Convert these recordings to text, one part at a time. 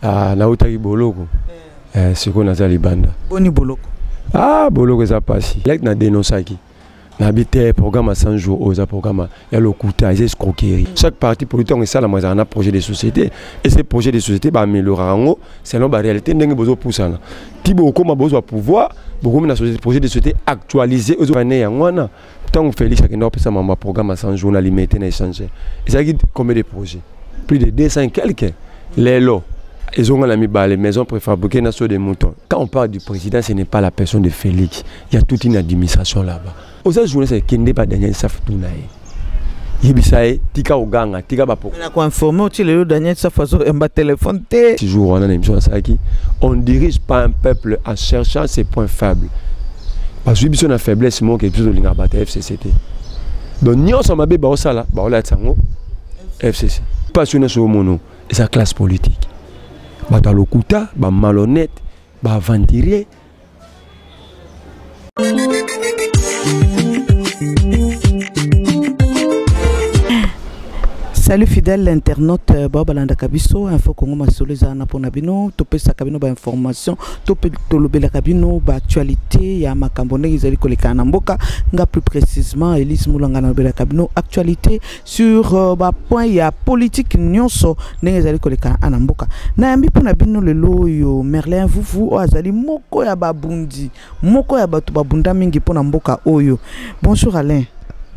Ah, nautaki boloko. Siko naza libanda. Boni boloko. Ah, boloko eza pasi. Lek na dénonçaki. N'habité programme à 100 jours aux programmes il y a le coût à escroquerie. Chaque parti politique on ça la moi un projet de société et ces projets de société va améliorer selon la réalité n'engue besoin pour ça. Tibo comme besoin pouvoir beaucoup na société projet de société actualisé aux années yangwana tant Félix a qu'un ça ma programme à 100 jours na limité na échanger. Et ça dit combien de projets plus de 200 quelques les lots. Ils ont mis les maisons préfabriquées sur des moutons. Quand on parle du président, ce n'est pas la personne de Félix. Il y a toute une administration là-bas. Aux journée, c'est qu'il n'est pas Daniel Safounaï. Yibisaï, Tika Oganga, Tika Bapo. On a quoi informé aussi le Daniel Safazo et ma téléphone. Ce jour, on a une émission on ne dirige pas un peuple en cherchant ses points faibles. Parce que si on a faiblesse, c'est moi qui ai plus de l'ingabata FCCT. Donc, nous sommes à au Sala, on a FCC. Passionné sur mon et sa classe politique. Bata lokuta, ba malhonnête, ba aventurier. Salut fidèle internaute Babalanda Kabiso, info Congo Masolo Zana Ponabino, topé sa cabino ba information, topé tolobela cabino ba actualité ya makambone izali koleka na mboka, nga plus précisément Elise Moulanga na bela cabino actualité sur ba point ya politique nyonso ndenge izali koleka na mboka. Na yambi ponabino lelo yo Merlin vuvu azali moko ya babundi, moko ya batu babunda mingi pona mboka oyo. Bonjour Alain.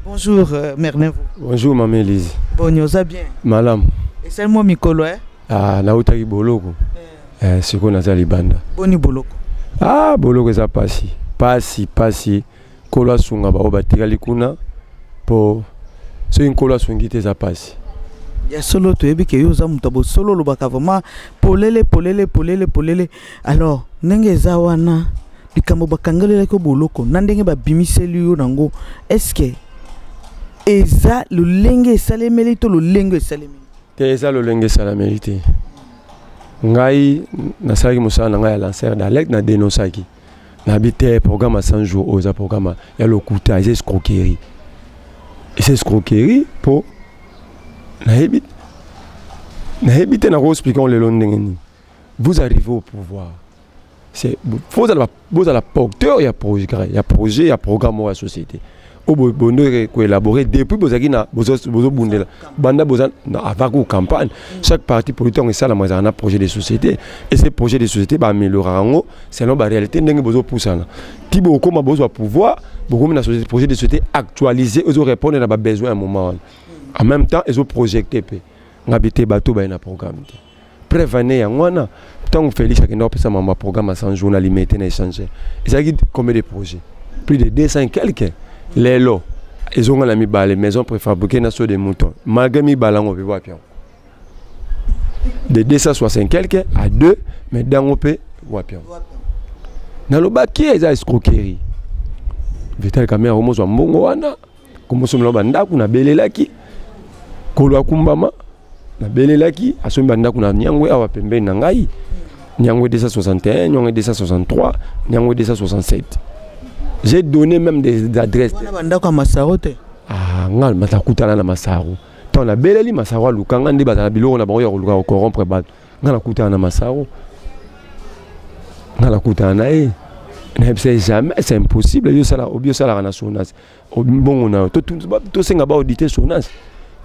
Bonjour Merlin. Bonjour Maman Elise. Bon, nous allons bien. Malam. Et c'est moi Mikolo, hein? Ah, nautaki boloko. C'est qu'on a za libanda. Boni boloko. Ah, boloko eza pasi. Pasi. Kolo sunga ba obatira likuna po so une kolo sungi te za pasi. Ya solo to ebi ke yo za mutabo solo lo baka vraiment polele. Alors, ndenge za wana likambo bakangele ko boloko. Nandenge ba bimiseli yo nango. Est-ce que eza le lenge salemeli to le lenge salemeli eza le lenge salemeli ngai nasaki musana ngai lanceur d'alerte na dénonçaki na habité programme à 100 jours aux programme il y a le coût à escroquerie et c'est escroquerie pour na habité na expliquer le londeng vous arrivez au pouvoir c'est vous à la porteur il y a projet il y a programme à la société au bondo élaboré depuis bozakina bozo bundela banda bozan avant la campagne chaque parti politique on ça la moi un projet de société et ces projets de société va améliorer selon la réalité ndenge bozo poussana tibo comme besoin pouvoir beaucoup na société projet de société actualisé aux répondre à besoin à un moment en même temps ils ont projeté pe ngabité bateau ba na programme prévenir yangwana tant Félix a kenda pesa mama programme à 100 jours na limité na échanger et ça dit combien de projets plus de 200 quelques. Les lots, ils ont mis les maisons préfabriquées sur des moutons. Malgré mis balango, de 260 quelques à 2, mais dans le pays, wapion. Dans le bas, qui est la escroquerie? Vital caméra, on a mongo wana, comme on a banda, on a belé laki, kolo akumbama, na belé laki, a son banda, on a nyangwe, a wapembe nangai, nyangwe 261, nyangwe 263, nyangwe 267. J'ai donné même des adresses. Ah, ngal matakutana na Masaru. Tant la beleli Masaru lukanga ndi bazala biloko na bango ya luka corrompre bato. Ngala kutana na Masaru. Ngala kutana c'est jamais c'est impossible yo sala obio sala na sonas. Bon na to senga ba auditer sonas.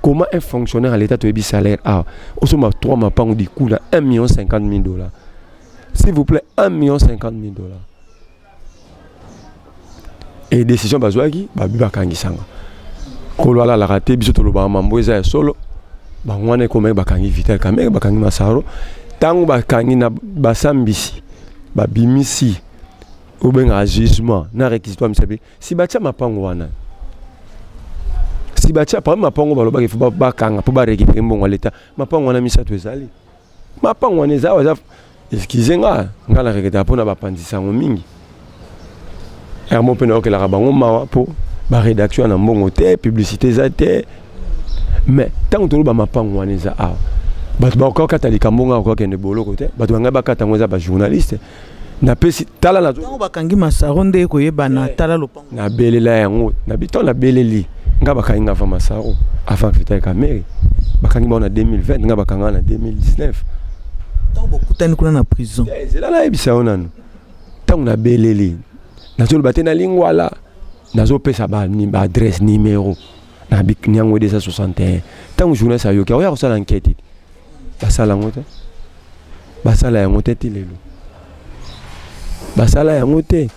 Comment un fonctionnaire à l'état to ebi salaire ah osoma 3 mapango di kula 1,50 million $. S'il vous plaît 1,50 million $. Et décision bazwaki babi bakangisanga kolo ala la raté biso to loba mambo eza solo ba ngwane comme bakangi Vital Kamerhe bakangi Masaro tango bakangi na basambisi babimisi obenga jugement na réquisitoire misabe si batia mapango wana si batia par mapango baloba ke faut bakanga pour ba récupérer mbongo l'état mapango wana misato ezali mapango wana eza waza excusez-nga ngala reketa pona bapandisa mingi. Mon père que la rabango ma pour la rédaction en bon hôtel publicité zate mais tant que tu ma pango neza ah bah encore quand tu kambonga encore que ne bolo côté bah tu ngaba kata ngoza ba journaliste na pesi tala na tango bakangi Masaro nde ko yeba na tala lopango na belela yango na biton na beleli ngaba kainga fa Masaro avant Vital Kamerhe bakangi ba na 2020 ngaba kanga na 2019 tant beaucoup tani kuna na prison c'est là là ebisa onano tant na beleli na zo baté na lingwala na zo pesa ba ni ba adresse numéro na bik nyango 261 tant journaliste ayo ka oya ko sala enquête basala ngote basala ya ngote tilelo basala ya ngote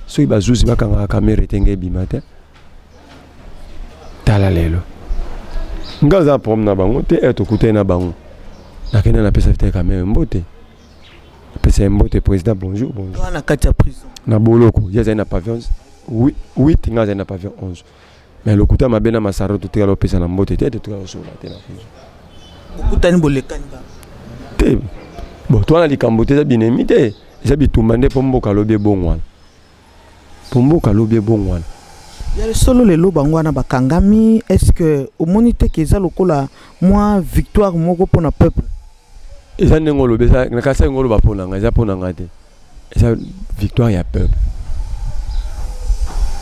soki bazuzi bakanga kamera etenge bimata tala lelo ngaza prom na bango te eto kutai na bango nakena na pesa vite kamera mbote pesa mbote président bonjour na kati ya prison na boloko yaza na pavillon 8 ngaza na pavillon 11 mais le kuta mabena masaro to tekalo pesa na mbote te to ka sola te na prison kutani bolekani ba te bon toi na likambo te za binemi te za bitumande pombo kalobie bongwana pombo kalobie bongwana ya solo lelo bangwana bakangami est-ce que au monite keza lokola moi victoire moko pona peuple eza ndenge lobe za na kasa ngolo bapona nga za pona nga te eza victoire ya peuple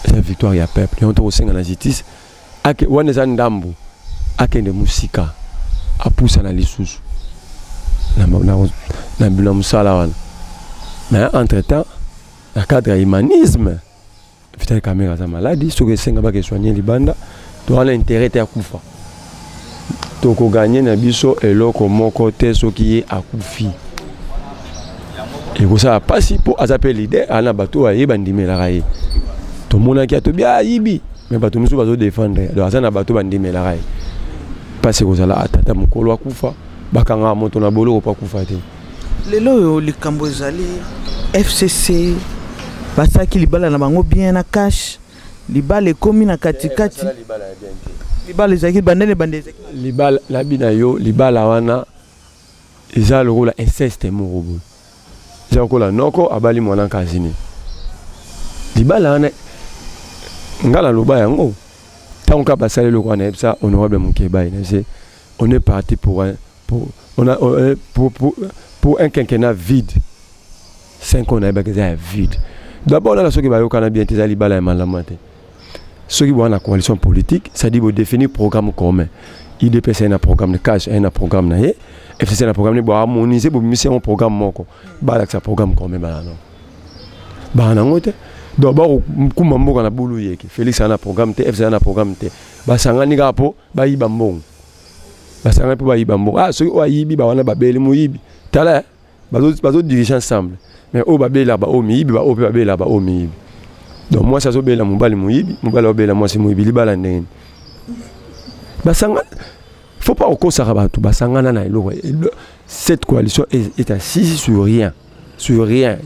eza victoire ya peuple on to senga na justice ake wana za ndambu akende musika apusa na lisusu na bila musala wana mais entre temps na cadre humanisme vital caméra za maladie ce que senga ba ke soigner libanda to ala intérêt ya kufa to ko gagner na biso eloko moko te soki ye akufi et ko ça pasi po azape leader ana bato ayeba ndimela raye to mona ki atobia yibi mais bato musu bazo défendre do azana bato bandimela raye pasi ko sala atata mukolo akufa bakanga moto na bolo pa kufa te lelo yo likambo ezali FCC basaki libala na bango bien na cash libala ekomi na katikati libala ezaki bandele bandeze libala la bina yo libala wana eza lokola inceste morobo eza lokola noko abali mwana kazini libala wana ngala loba yango tant ka basali loko na epsa honorable Mukeba on est parti pour un quinquennat vide 5 ans na bageza vide d'abord là ceux qui va au Canada bien tes libala malamate ceux qui vont la coalition politique ça dit vous définir programme commun IDPC un programme de cash un programme na FCC un programme de harmoniser pour mission un programme moko bala ça programme commun bala non bana ngote d'abord kuma mboka na bulu yeke Félix a un programme te FCC un programme te ba sangani gapo ba yiba mbongo ba sangani po ba yiba mbongo ah ceux qui yibi ba wana ba beli mo yibi tala bazo diriger ensemble mais au babé là-bas au miibi ba au babé là-bas au miibi donc moi ça zo bela mobali moyibi mobali obela moi c'est moyibi libala ndenge basanga faut pas au sarabatu basanga na eloko cette coalition est assise sur rien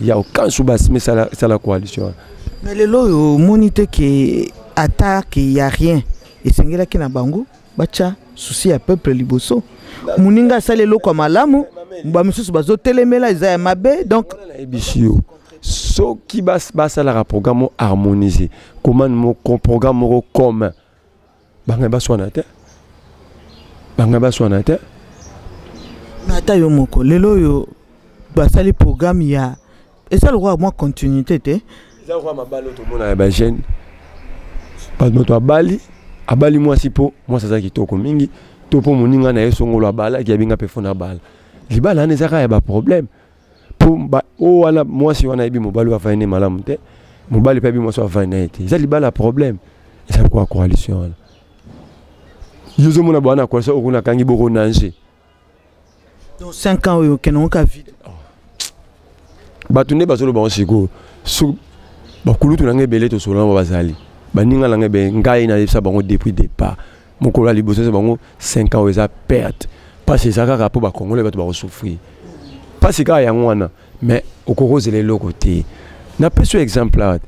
il y a aucun sous-basse mais ça la coalition mais le lo monite que attaque il y a rien et sengela ki na bango bacha souci ya peuple liboso muninga sale loko malamu ba misusu bazo telemela za mabe donc ebishio so qui basa la programme harmonisé comment mon programme commun banga baswana te nata yo moko lelo yo basali programme ya esa le roi moi continuité te za roi mabalo to mona ba jeune pas moto abali moi sipo moi ça kitoko mingi to po moninga na esongolo abala ki abinga pe fona bala libala ne zaka ya ba problème pour ba o wana moi si wana ibi mobali wa faine malamu te mobali pe bi moi so faine te za libala problème ça quoi coalition wana yuzo mona bwana kwa ça okuna kangi boko nanje donc 5 ans yo kenon ka vide batunde basolo ba siko su ba kulutu na ngebele to solo bazali baninga la ngebe ngai na sa bango depuis départ mokolo liboso sa bango 5 ans eza perte parce que ça ka po ba congolais bato ba souffrir parce que ya ngwana mais okoroze les lokoté na peso exemple là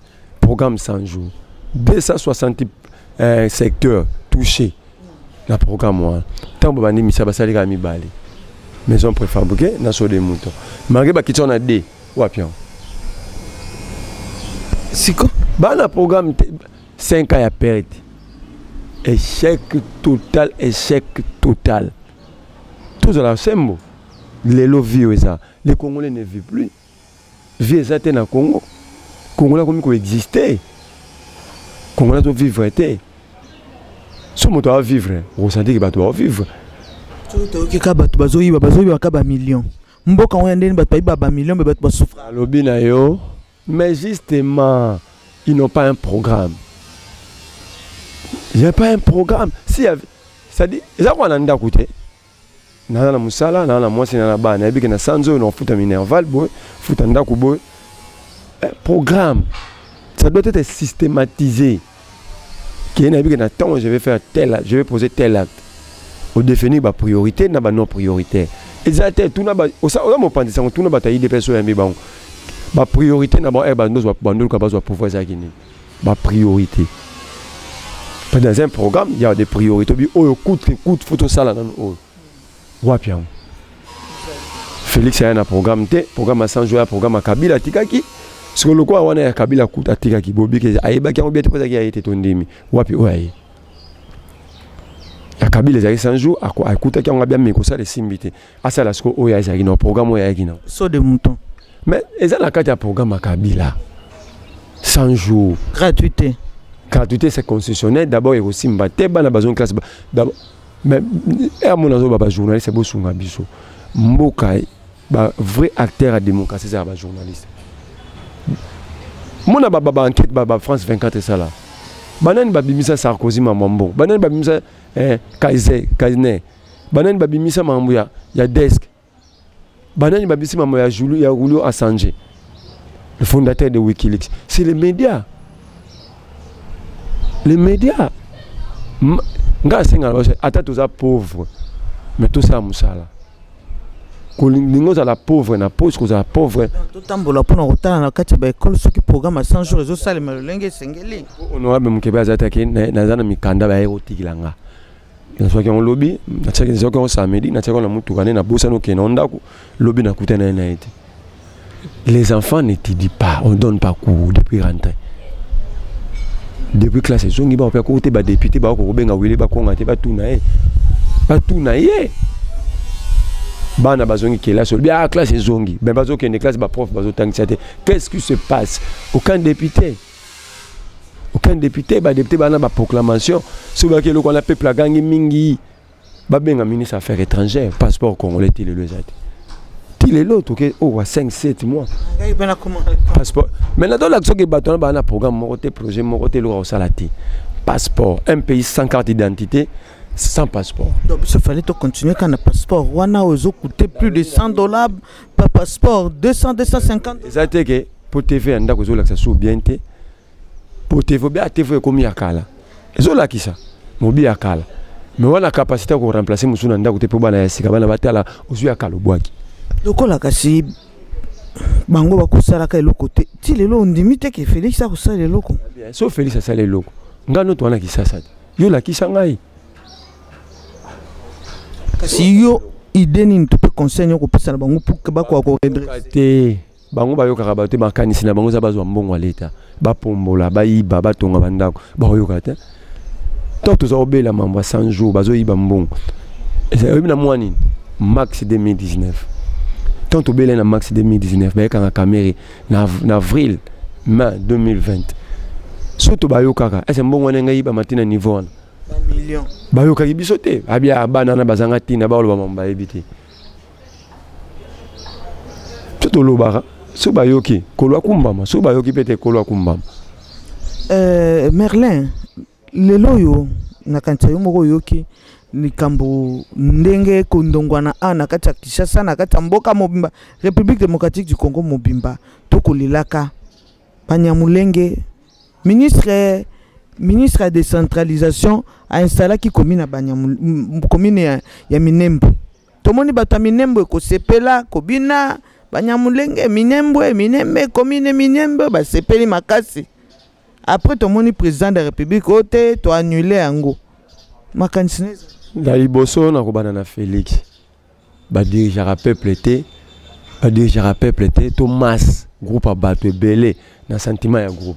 programme 100 jours 260 secteurs touchés na programme moi tant ba bandi misa basali ka mibali maison préfabriquée na so de mouton malgré ba kitona D wapion siko bana programme 5 ans ya perte échec total tout ça là sembo les lovieux ça les Congolais ne vivent plus vie ça na Congo Congolais comme ko exister Congolais doit vivre été ce mot doit vivre on sentit que ba doit vivre tout que ka ba bazoyi ka ba millions mboka on ndeni bato ba millions mais bato ba souffre lobby na yo mais justement ils n'ont pas un programme. Il n'y a pas un programme. Si ça dit ça quoi nanda coûté na musala na mwasi na ba na bi que na sanzo no futa minerval boy futa ndako boy programme ça doit être systématisé. Qui est na temps je vais faire tel acte, je vais poser tel acte. Au définir ba priorité na ba non prioritaire. Exactement tout na ba ça on m'a pensé ça tout na ba taille des personnes mais bon ba priorité na ba nos ba nous capable de pouvoir ça gagner. Ba priorité. Dans un programme, il y a des priorités. Oh, coûte photo ça là dans Wapian. Félix a un programme à 100 jours, programme à Kabila Tikaki. Sur le quoi on a Kabila coûte à Tikaki Bobi qui a bien qui a été tondemi. Wapi ouais. Ya Kabila les 100 jours à quoi coûte qui on a bien mis ça les simbité. À ça là ce que ya un programme ya gina. Saut de mouton. Mais ils ont la carte à programme à Kabila. 100 jours. Gratuité. Gratuité c'est concessionnaire d'abord et aussi mbaté bana bazon classe d'abord mais à mon azo baba journaliste c'est beau sunga biso mboka ba vrai acteur à démocratie c'est ba journaliste mon baba enquête baba France 24 ça là banan babimisa Sarkozy mamambo banan babimisa Kaiser banan babimisa mambo ya desk banan babimisa mambo ya Julio Assange le fondateur de WikiLeaks c'est les médias. Les médias, attends tous à pauvre, mais tout ça musala. Nous à la pauvre, na pauvre, nous à la pauvre. Tout temps pour la pour nous na la carte école ceux qui programme à 100 jours réseau ça les malengé sengeli. On aura même que baza attaquer na zana mikanda ba érotique langa. Il y a qui on lobby, na tchaki des gens samedi, na tchaki na mutu kana na bossa no kenonda ko lobby na kutana na été. Les enfants n'étudient pas, on donne pas cours depuis rentrée. Depuis classe zongi ba opé côté ba député ba ko benga wili ba ko ngate ba tuna ye bana bazongi kela sol bien classe zongi ben bazo ke ne classe ba prof bazo tangisate qu'est-ce qui se passe aucun député ba député bana ba proclamation soba ke lo ko la peuple a gangi mingi ba benga ministre affaires étrangères passeport congolais tile le zate tile l'autre OK oh 5 7 mois passeport maintenant dans l'action que bateau ba na programme mon côté projet mon côté lo salati passeport un pays sans carte d'identité sans passeport donc il fallait continuer quand on a passeport wana ozo coûter plus de $100 par passeport 250 exactement que pour TV anda ko zo la ça bien té pour TV bien TV comme yakala zo la kisa mobi yakala mais wana capacité ko remplacer musuna anda ko te pour bana ya sika bana batala ozu yakala bwaki lokola kasi bango bakosalaka eloko te ti lelo ondimite ke Félix akosala eloko so Félix asala eloko ngano to wana kisasa yo la kisangai kasi yo idée nini to pe conseil ko pesa na bango pour que bako ko redresser bango bayoka ba te makanisi na bango za bazwa mbongo leta ba pombola ba iba ba tonga bandako ba yoka te to to za obela mambo 100 jours bazo iba mbongo et na mwani max 2019 tant au Bélé na max 2019 ba ka caméra na avril mai 2020 surtout ba yoka est mbongo na ngai ba matina niveau million ba yoka bisote abia bana na bazanga tina ba lo ba mamba ebité tout lo bara so ba yoki kolwa kumbama so ba yoki pete kolwa kumbama Merlin lelo yo na kancha yo moko yoki nikambo ndenge kondongwana ana kati Kinshasa na kati mboka mobimba République démocratique du Congo mobimba tokolelaka Banyamulenge ministre de décentralisation a installé qui commune à Banyamulenge commune ya Minembwe tomoni bata Minembwe ko sepela kobina Banyamulenge Minembe commune Minembwe ba sepeli makasi après tomoni président de la République ote to annuler yango makanisi la liboso na kobana na Félix ba dirigeant peuple té Thomas groupe à bateau belé na sentiment ya groupe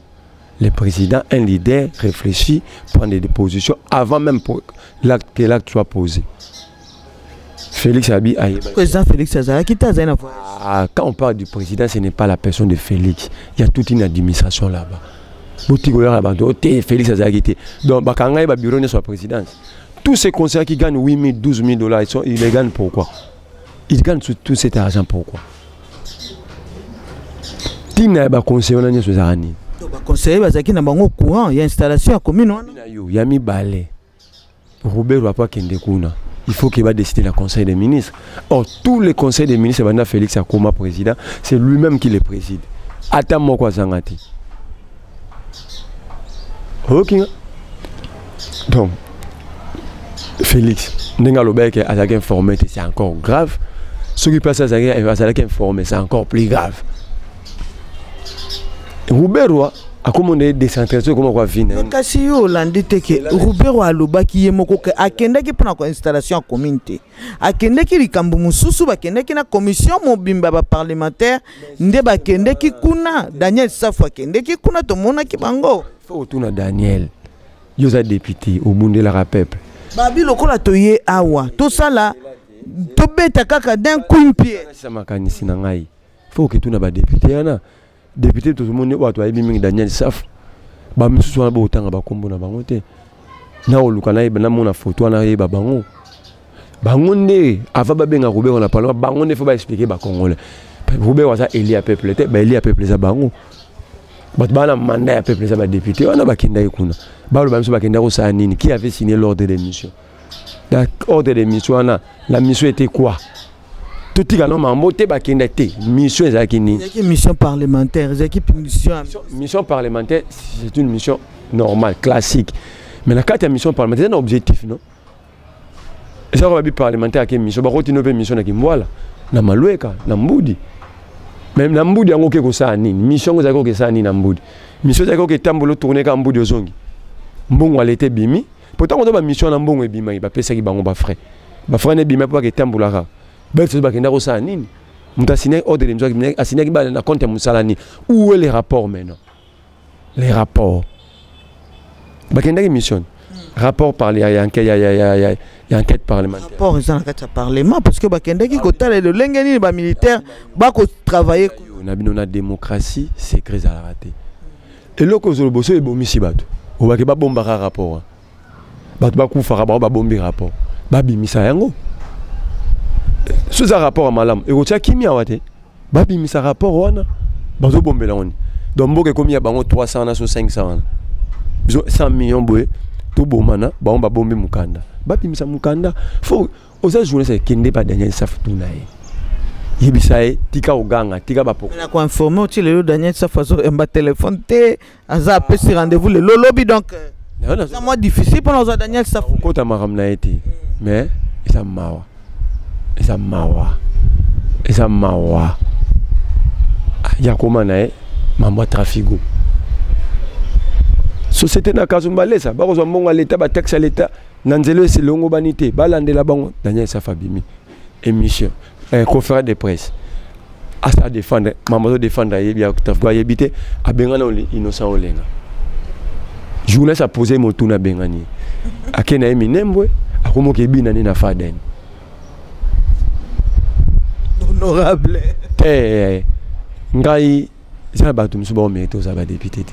le président un leader réfléchit prend des positions avant même que l'acte soit posé. Félix Abi président Félix Azara qui t'a zana quand on parle du président ce n'est pas la personne de Félix, il y a toute une administration là-bas. Félix Azara qui était donc bakanga ba bureau ne soit présidence. Tous ces conseillers qui gagnent 8 000, 12 000 $, ils les gagnent pourquoi? Il gagne tout cet argent pourquoi? Tina ba conseiller on a sur Zarani. Ba conseiller bazaki na bango courant, il y a installation à commune on. Il y a mi balai. Robert va pas kende kuna. Il faut qu'il va décider le conseil des ministres. Or tous les conseils des ministres Banda Félix Akoma président, c'est lui-même qui les préside. Attends moi quoi zangati. OK. Donc Félix, Nenga Lobek a informé, c'est encore grave. Ce qui passe à informé, c'est encore plus grave. Roubero a commandé décentralisation comment quoi venir. Kasi yo landite ke Roubero alobaki yemoko ke akendaki pona ko installation communauté. Akendaki likambo mususu bakendaki na commission mobimba ba parlementaire nde bakendaki kuna Daniel Safu akendaki kuna to mona ki bango. Faut tuna Daniel. Yoza député au monde la peuple. Babi lokola toye awa. To sala to beta kaka d'un coup de pied. Ça makanisi na ngai. Faut que tuna ba député yana. Député tout le monde wa to ayibi Daniel Safu. Ba misusu wana ba otanga ba kombo na bango te. Na oluka na na mona photo na yeba bango. Bango nde ava ba benga Robert na parlement bango nde faut ba expliquer ba congolais. Robert wa ça Elia peuple te ba Elia peuple za bango. But bana mandat ya peuple za ba député wana ba kenda kuna. Ba lo ba mso ba kenda ko sa nini qui avait signé l'ordre de mission. L'ordre de mission la mission était quoi? Tout il a non mamboté ba kenda te mission za kini. C'est une mission parlementaire, c'est une mission parlementaire, c'est une mission normale, classique. Mais la carte mission parlementaire c'est un objectif non? Et ça on va bi parlementaire qui mission ba rotino pe mission na kimwala na malweka na mbudi. Même na mbudi yango ke ko sa nini mission ngo za ko ke sa nini na mbudi. Mission za ko ke tambolo tourner ka mbudi ozongi. Mbongo alete bimi. Pourtant on a une mission na mbongo ebima ba pesa ki bango ba frais. Ba frais ne bima pour que tambola ka. Ba fais ba kenda ko sa nini. Muta signé ordre de mission a signé ki ba na compte musalani. Où est les rapports maintenant? Les rapports. Ba kenda ki mission. Rapport par les enquête parlementaire. Rapport ils ont un parlement parce que ba kenda ki kotala le lengeni ba militaire ba ko travailler na bino na démocratie secret à la rater. Et loko zo boso e bomisi bato. O ba ke ba bomba rapport. Bato ba kufa ba bombi rapport. Ba bimisa yango. Ce rapport à malam et ko tia kimia wate. Ba bimisa rapport wana. Bazo bombela oni. Donc mboke komi ya bango 300 na so 500. Biso 100 millions boye. Tout bomana ba on ba bombi mukanda. Ba bimisa mukanda. Faut oza journée c'est kende pas Daniel Safu tunaye. Yibisaye tika oganga tika ba poko. Na ko informer oti le Daniel Safu zo emba téléphone te aza pesi rendez-vous le lobby donc c'est moins difficile pour nous Daniel Safu. Kota maramna été mais ça mawa. Ça mawa. Ça mawa. Ya koma na mambo trafigo. Société na kazumbale ça ba ko mbongo l'état ba taxe à l'état nanzelo c'est longo banité balandela bango Daniel Safu bimi émission conférence de presse à ça défendre maman défendre yebi trafigo yebité a bengana innocent olenga journée ça poser motu na bengani akena eminembwe akomo ke bina ni na faden honorable ngai ça ba tumsu ba mérite ça ba député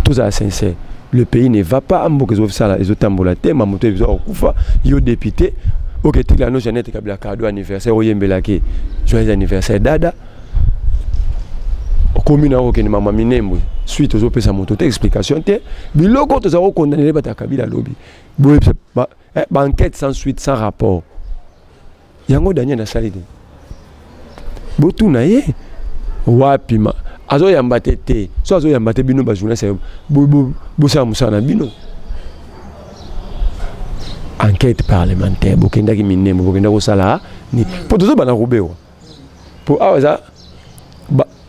tout ça sincère le pays ne va pas ambo que ça les otambola te mamoto ils okufa yo député OK tikla no Jeanette kabla cadeau anniversaire oyembela ke joyeux anniversaire dada commune a aucune maman minembwe suite aux opérations moto explication te biloko to za condamner bata kabila lobby ba enquête sans suite sans rapport yango Daniel na salide botu na ye wapi ma azo yambate te so azo yambate bino ba journée bo sa musana bino enquête parlementaire bokenda ki minembwe bokenda ko sala ni pour tout bana Robert pour aza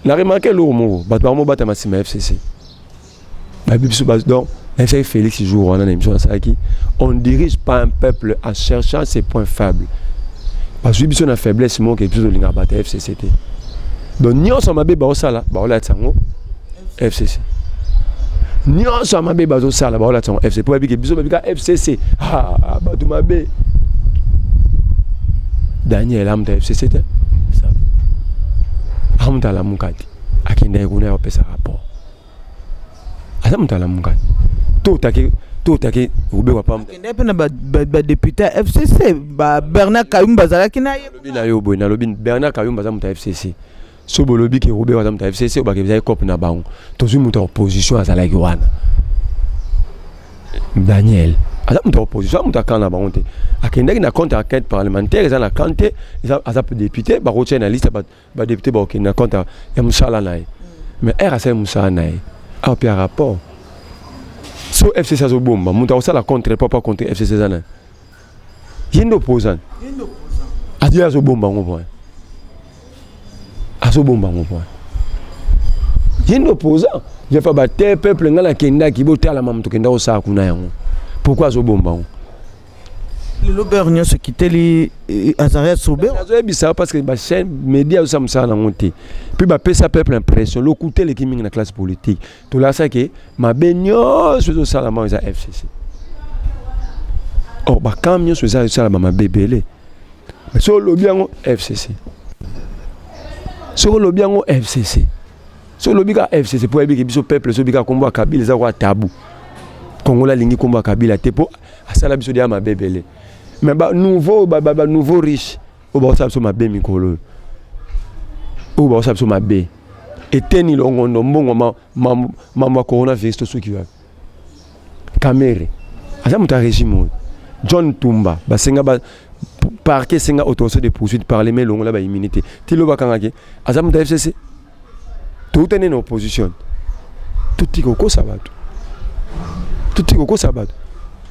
la remarqué le mot batamo batama sima FCC ba biso bas donc FC Félix jour on a une émission ça qui on dirige pas un peuple en cherchant ses points faibles parce que biso na faiblesse mo ke biso linga bata FCC donc nyonso mabe ba osala ba ola tsango FCC nyonso mabe ba osala ba ola tsango FCC pour bi ke biso ba bika FCC ah ba du mabe Daniel amta FCC te ça amta la mukati akenda ikuna opesa rapport amta la mukati to take tout attaqué Roubé wa pam il y a député FCC Bernard Kayumba zalaki na lobi na yo boy na lobi Bernard Kayumba za muta FCC so bolobi ke Roubé wa muta FCC ba ke bizai cop na bango to zu muta opposition azalaki wana Daniel aza muta opposition muta kana bango te akendaki na compte enquête parlementaire eza na kante aza député ba roche na liste ba député ba okina compte ya musala na mais RSA musala na a puis rapport so FCC azo bomba muta osala contre papa contre FCC zana yendo opposant adia azo bomba ngo azo bomba ngo yendo opposant je fa battre peuple ngala kenda ki botala mamuto kenda osala kuna yango pourquoi azo bomba ngo le Bernier se quitter les Azaria Soubé ça parce que ma chaîne média ça me ça na monter puis ba pesa peuple impression le côté les qui na la classe politique tout là ça que ma benyo sur ça la maison FCC oh ba camion sur ça ma bébélé mais sur le bien FCC sur le bien FCC sur le bien FCC pour que biso peuple so bika combat Kabila za wa tabou Congola lingi combat Kabila te po asala biso dia ma bébélé mais nouveau riche au bas ça ma bé mikolo au bas ça ma bé et teni longondo mbongo ma coronavirus to suki wa camere asa muta régime John Tumba basenga ba parquet senga autorisation de poursuite par les melongo la ba immunité tilo bakangaki asa muta FCC tout est en opposition tout tikoko sabato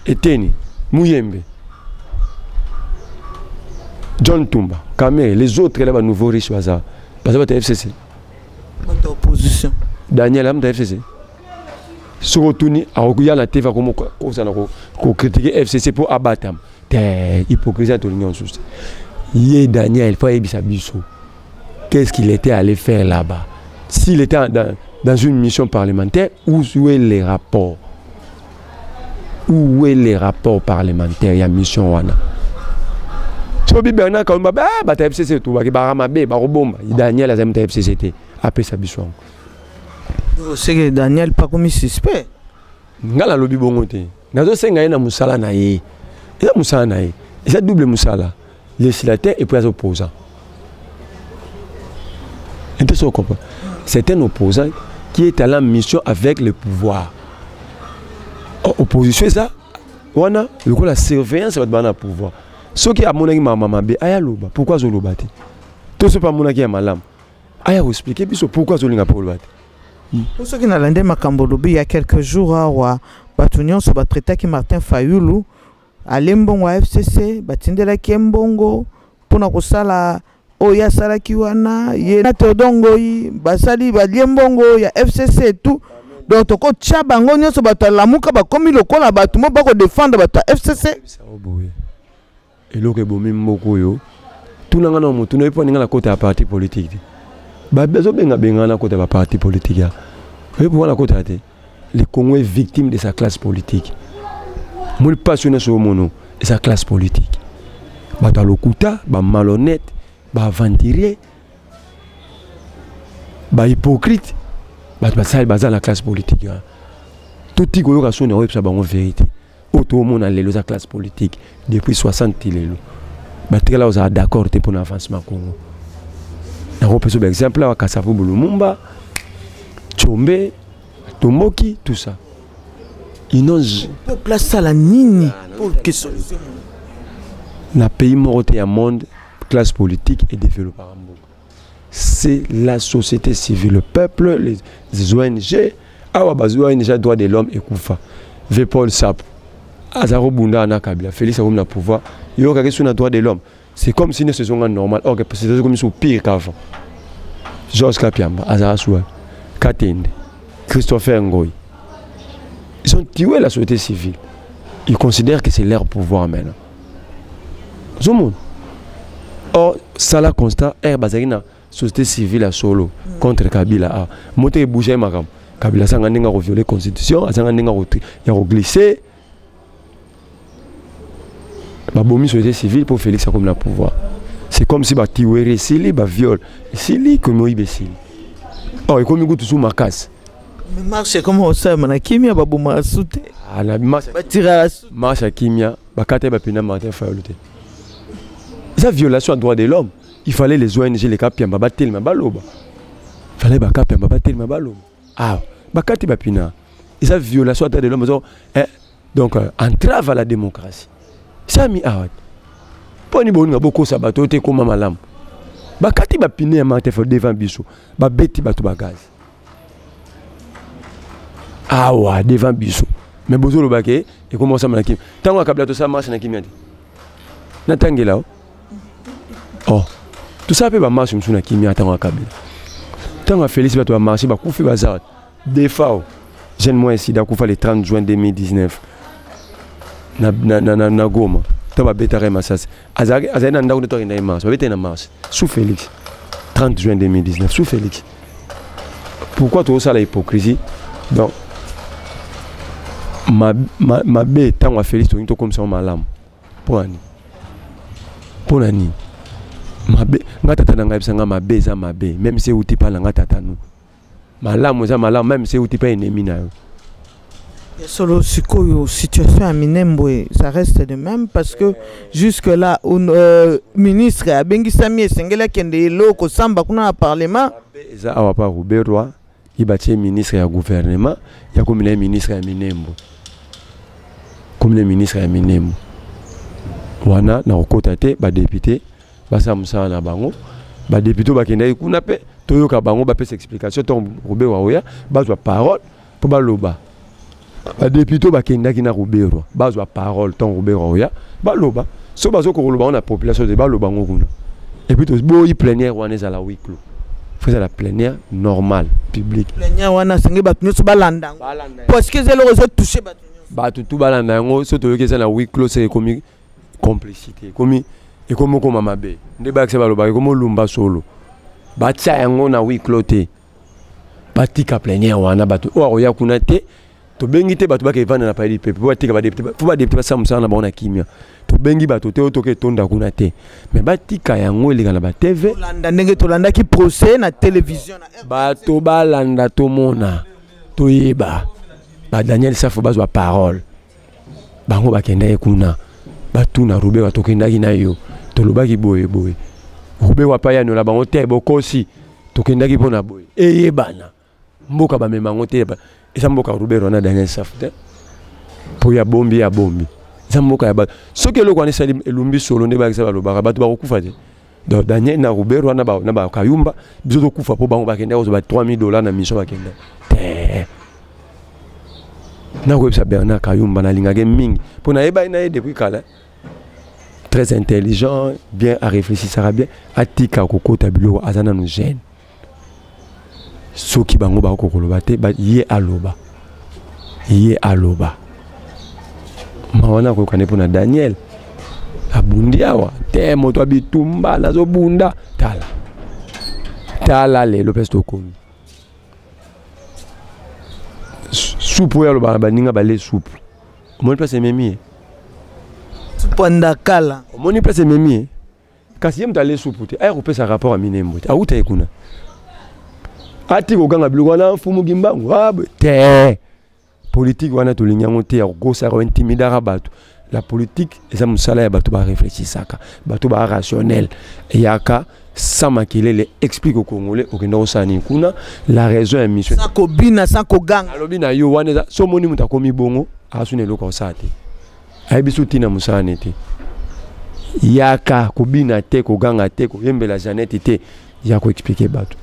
et teni Muyembe John Tumba, Kamé, les autres là-bas nouveaux riches bazar. Parce que FCC. Opposition. Daniel am FCC. Surotuni a recouvert la TV comme ça ko critiquer FCC pour abattre. Hypocrisie à tout l'union sous. Yé Daniel faut ebisa biso. Qu'est-ce qu'il était allé faire là-bas? S'il était dans une mission parlementaire, où est les rapports? Où est les rapports parlementaires? Il y a mission wana. Sobi Bernard Kayumba ba FCC tout ba ki ba mabe ba robomba Daniel azam ta FCC apé sa biso. C'est que Daniel pas comme suspect. Ngala lobi bongo te. Nazo senga na musala na ye. Eza musala na ye. Eza double musala. Législateur et puis opposant. C'est un opposant qui est à la mission avec le pouvoir. Opposition ça wana le la surveillance va dans le pouvoir. Ce qui a mon ami maman bé aya loba pourquoi zo loba te tout ce pas mon aki ya malam aya expliquer biso pourquoi zo linga pour loba te pour ceux qui n'a landé makambo lobi il y a quelques jours wa batunion so batraita ki Martin Fayulu alembongo FCC batindela ki mbongo pona kosala oya sala ki wana ye na todongo yi basali ba liembongo ya FCC tout donc toko tchaba ngonyo so batalamuka ba komi lokola batu mo bako défendre batu FCC et l'autre bomi mboko yo tout nanga na mutu na ipo ninga na côté ya parti politique ba bezo benga na côté ya parti politique ya et pour la côté te le Congo est victime de sa classe politique moi passionné sur mono et sa classe politique ba talokuta ba malhonnête ba aventurier ba hypocrite ba sali baza la classe politique tout tiko yo ka sona web sa bango vérité auto monde a la classe politique depuis 60 lelo batela aux d'accord pour l'avancement Congo na repose par exemple à Kasavu Lumumba Tchombe Tomoki tout ça ils n'ont place ça la nini pour que solution na pays morté à monde classe politique et développement c'est la société civile le peuple les ONG awa bazwa ONG droits de l'homme et kufa ve Paul Sap Azaro Bunda na Kabila Félix a pouvoir il y a quelque chose sur droit de l'homme c'est comme si nous faisons normal or que c'est comme si pire qu'avant Georges Kapiamba Azara Soua Katende Christopher Ngoy ils ont tué la société civile ils considèrent que c'est leur pouvoir maintenant Zoumou or ça la constat bazarina société civile à solo contre Kabila a monter bouger makam Kabila sanga ninga ko violer constitution sanga ninga ko ya ko glisser babomi société civile pour Félix a comme la pouvoir c'est comme si ba tiwere sili ba viol sili comme Moïbe sili oh et comme goût sous ma casse Mais marche comment ça mana kimia babu masute. Ah la marche. Ba tira marche à kimia, ba kate ba pina Martin Fayulu te. Ça violation des droits de l'homme. Il fallait les ONG les cap piamba batel ma baloba. Il fallait ba cap piamba batel ma baloba. Ah, ba kate ba pina. Et ça violation des droits de l'homme donc entrave à la démocratie. Ça mi awat. Poni bon nga boko sabato te ko mama lam. Ba kate ba pina Martin Fayulu devant biso. Ba beti ba to ba gaz. Ah ouais, devant biso. Mais bozo le baké et comment ça manakim. Tango akabla to ça marche na kimia. Na tangela. Oh. Tout ça peut ba marche msou na kimia tango akabla. Tango Félix ba to marcher ba koufi bazar. Des fois, jeune moi ici da koufa le 30 juin 2019. Na Goma. Taba betare masas. Azari na ndako to ina marche. Ba bete na marche. Sous Félix. 30 juin 2019 sous Félix. Pourquoi tout ça la hypocrisie? Donc ma bé tant à Félix to comme ça malam pour ani ma bé ngata na ngai sanga ma bé za ma bé même si uti pa ngata tanu malam za malam même si uti pa ennemi na yo solo sikoyo situation à Minembo ça reste de même parce que jusque là ministre a bengi sami esengela kende loko samba kuna parlement za awa pa Ruberwa ibati ministre ya gouvernement ya comme le ministre ya Minembo comme le ministre ya Minembo wana na okota te ba député ba samsa na bango ba député ba kenda kuna pe toyoka bango ba pesa explication ton Ruberwa oya ba zwa parole pour ba loba ba député ba kenda kina Ruberwa ba zwa parole ton Ruberwa oya ba loba so ba zo ko loba na population de ba loba ngo kuna et puis to bo y plénière wana za la huis clos faisait la plénière normale publique plénière wana sengi ba nyusu balanda parce que zelo zo toucher ba tout balanda ngo so to yokeza na huis clos c'est comme complicité comme et comme mama be nde ba akse ba loba comme lumba solo ba tsa yango na huis clos te ba tika plénière wana ba to o ya kuna te to bengi te ba to ba ke vana na pa di pepe ba tika ba député ba député ba samsa na ba na kimia to bengi ba to te o to ke tonda kuna te mais ba tika yango elika na ba TV landa ndenge to landa ki procès na télévision na ba to ba landa to mona to yeba ba Daniel Safo ba zwa parole bango ba kenda kuna ba tuna Rube ba to kenda ki na yo to lobaki boye Rube wa pa ya no la bango te bokosi to kenda ki pona boye eyebana mboka ba memango te ba esa mboka Rube rona Daniel Safo te po ya bombi zamboka ya ba soki eloko wana sali elumbi solo nde ba kisaba lobaka bato ba kokufa te donc Daniel na Rubero na ba kayumba biso to kufa po bango ba kenda ko ba $3000 na mission ba kenda te na ko Bernard Kayumba na lingage mingi po na eba ina depuis kala très intelligent bien à réfléchir ça bien atika kokota biloko azana no gêne soki bango ba ko koloba te ba ye aloba mawana ko kane pona Daniel abundi awa te moto abitumba nazo bunda tala le Lopez Tokomi soupe ya lo baninga bale soupe omoni place memi panda kala omoni place memi kasi yem tale soupe te ay kopesa rapport à Minembo te auta ekuna ati ko ganga biloko na mfumu gimbangu te politique wana to linyango te go sa ro intimidara bato la politique eza musala ya bato ba réfléchir saka bato ba rationnel yaka sama kelele explique au Congolais okenda osani kuna la raison est mission sans kobina sans koganga alobi na yo wana so moni muta komi bongo asune loko osate ayibisu tina musane te yaka kobina te koganga te koyembela Janette te ya ko expliquer bato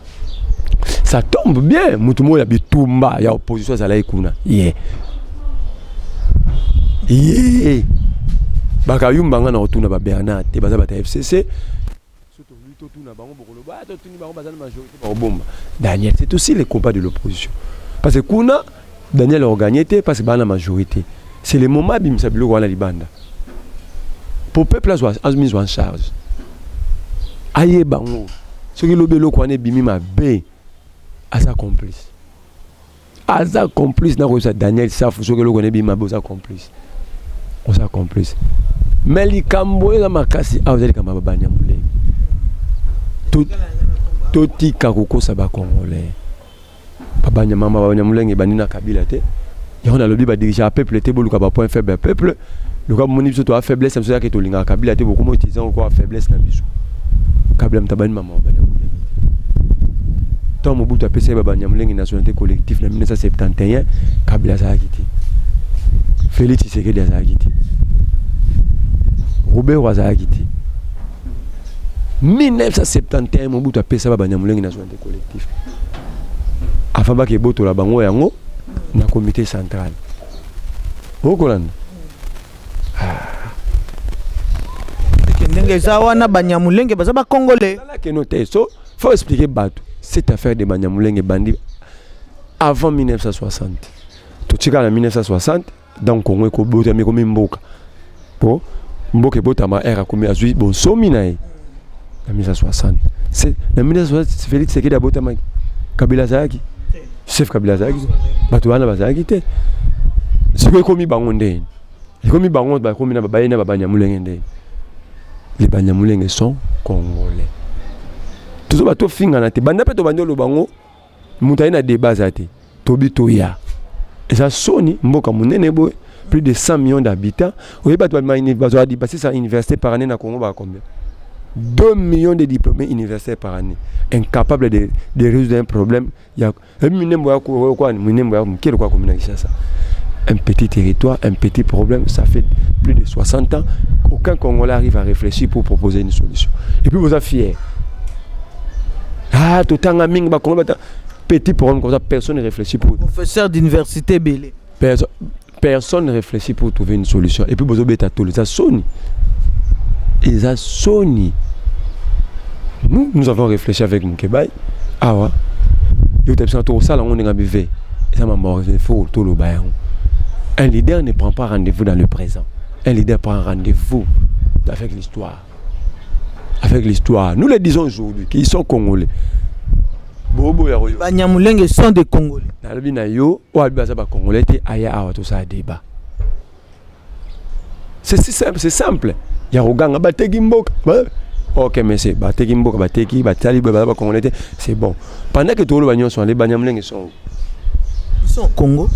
ça tombe bien mutumo ya bitumba ya opposition za la ikuna bakayumba nga na otuna ba Bernard te baza bata FCC surtout luto tuna bango bokolo ba to tuni bango baza na majorité ba bomba Daniel c'est aussi les combats de l'opposition parce que kuna Daniel a gagné parce que ba na majorité c'est le moment bimisa biloko wana libanda pour peuple soit mis en charge aye bango ce qui lobelo ko ane bimi ma be asa complice na ko sa Daniel Safo ce que lo connaît bima bo sa complice on sa complice mais likambo eza makasi azali kama babanya mulenge toti kakoko sa ba congolais Banyamama Banyamulenge Banina Kabila te. Et on a le biba diriger à peuple te boluka ba point faible peuple. Le cas moni biso to a faiblesse ça que to linga Kabila te beaucoup mo utiliser encore faiblesse na biso. Kabila mtabani mama Banyamulenge. Tant Mobutu a PC Banyamulenge nationalité collective en 1971 Kabila za quitté. Félix Tshisekedi a quitté. Robert Waza a quitté. 1971 Mobutu a PC Banyamulenge nationalité collective. Afin que boto la bango yango na comité central. Okolanda. Ndenge za wana Banyamulenge baza ba congolais. So faut expliquer bato cette affaire de Banyamulenge bandi avant 1960. Tout tika en 1960 dans Congo ko boto mi komi mboka. Po mboka bota ma era komi azui bon somi na en 1960. C'est en 1960 Félix Tshisekedi bota ma Kabila Zaki. Chef Kabila Zaki. Bato wana bazaki te. C'est komi bango ndeni. Komi bango ba komi na babayena Banyamulenge ndeni. Les Banyamulenge sont congolais. Tout ça bato finga na te banda pe to bandolo bango mutayi na débat zate. Tobi toya. Et ça soni mboka munene boy plus de 100 millions d'habitants. Oui bato ba di passer sa université par année na Congo ba combien? 2 millions de diplômés universitaires par année. Incapables de résoudre un problème. Il y a un petit territoire, un petit problème, ça fait plus de 60 ans. Aucun Congolais arrive à réfléchir pour proposer une solution. Et puis vous êtes fiers. Ah, tout le temps, petit problème comme ça, personne ne réfléchit pour. Professeur d'université Belé. Personne ne réfléchit pour trouver une solution. Et puis vous êtes tous les Sony. Ils ont Sony. Nous avons réfléchi avec Moukebaï. Ah ouais. Un leader ne prend pas rendez-vous dans le présent. Un leader prend rendez-vous avec l'histoire. Avec l'histoire. Nous le disons aujourd'hui, qu'ils sont Congolais. Banyamulenge sont des Congolais. C'est si simple, c'est simple. Il y a Roganga Bateki Mboka. Ok, mais c'est Bateki Mboka, Bateki, Batali, Congolais. C'est bon. Pendant que tous les Banyamulenge sont, les Banyamulenge sont. Ils sont au Congo.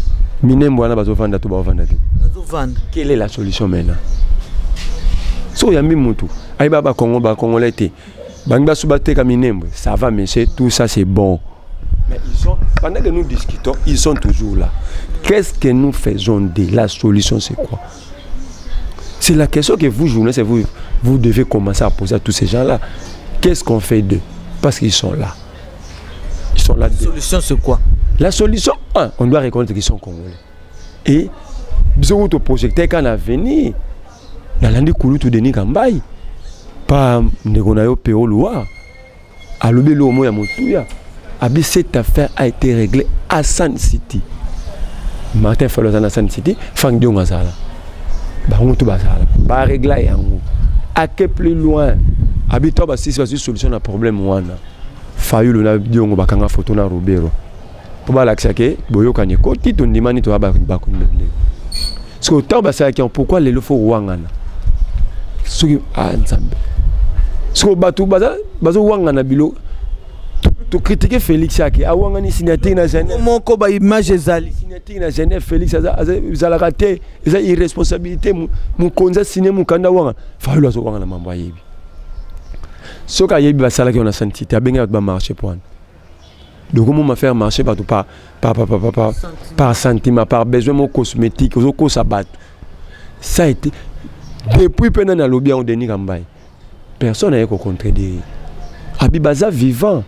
Quelle est la solution maintenant? So yambi mutu. Aïbaba Congo, Congolais. Bangba Subateka Minembo. Ça va, monsieur, tout ça c'est bon. Mais ils sont, pendant que nous discutons, ils sont toujours là. Qu'est-ce que nous faisons de la solution, c'est quoi? C'est la question que vous, journalistes, vous devez commencer à poser à tous ces gens-là. Qu'est-ce qu'on fait d'eux? Parce qu'ils sont là. Ils sont là. La solution, c'est quoi? La solution, on doit reconnaître qu'ils sont congolais. Et, nous avons projeté qu'en avenir, dans l'année Kouloutou Denis Kambaï, pas Negonayo Péo Loa, à l'obélo au Moya Motouya, cette affaire a été réglée à San City. Martin Falozan à San City, Fang Dion Azala. Baroutou Bazala. Ba régler yango. À quel plus loin, habitant Bassis va solution à problème ouana. Fayu le Dion Bakanga photo na Robero. Pour l'accès, Boyo Kanyeko, Tito Ndimani to Abakunde. Ce que autant Basaki, pourquoi les lofo Wangana? Ce qui a ensemble. Ce que Batou Bazo Wangana Bilo. Tu critiquer Félix Yaki, a Wangani signaté na Genève. Comment koba image ezali? Signaté na Genève, Félix a raté, il a irresponsabilité, mon konza signé mon kanda Wangana. Fayu la Wangana Mamba Yebi. Ce qu'a Yebi Basala qui on a senti, tu as bien marché pour un. Donc comment m'a faire marcher par sentiment, par besoin mon cosmétique, aux sabat. Ça a été depuis pendant la lobby en Denis Kambaï. Personne n'a contredire. Abibaza vivant.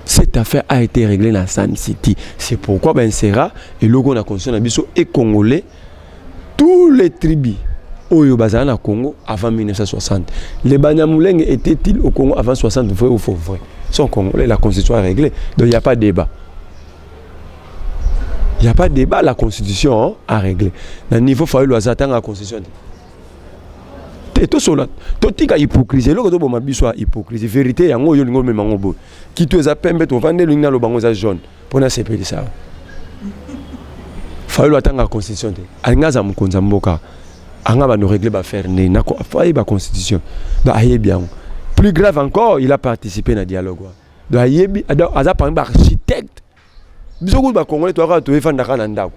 Cette affaire a été réglée dans San City. C'est pourquoi Ben Serra et logo na constitution Biso et congolais tous les tribus au Baza na Congo avant 1960. Les Banyamulenge étaient-ils au Congo avant 60 vrai ou faux vrai? Sont congolais, la constitution est réglée. Donc il n'y a pas de débat. Il n'y a pas de débat, la constitution a réglé. Dans le niveau, il faut attendre la constitution. Tout cela, tout est hypocrisie. Le côté de soit hypocrisie. Vérité, il y a un peu de mango. Qui te appelle, tu vas vendre le bango jaune. Pour ne pas ça. Il faut attendre la constitution. Il y a un peu de mboka. Il y a un peu de régler faire. Il y a la constitution. Donc il y a bien. Plus grave encore, il a participé à un dialogue. Donc, il y a un architecte biso ba congolais to aka to efanda kana ndako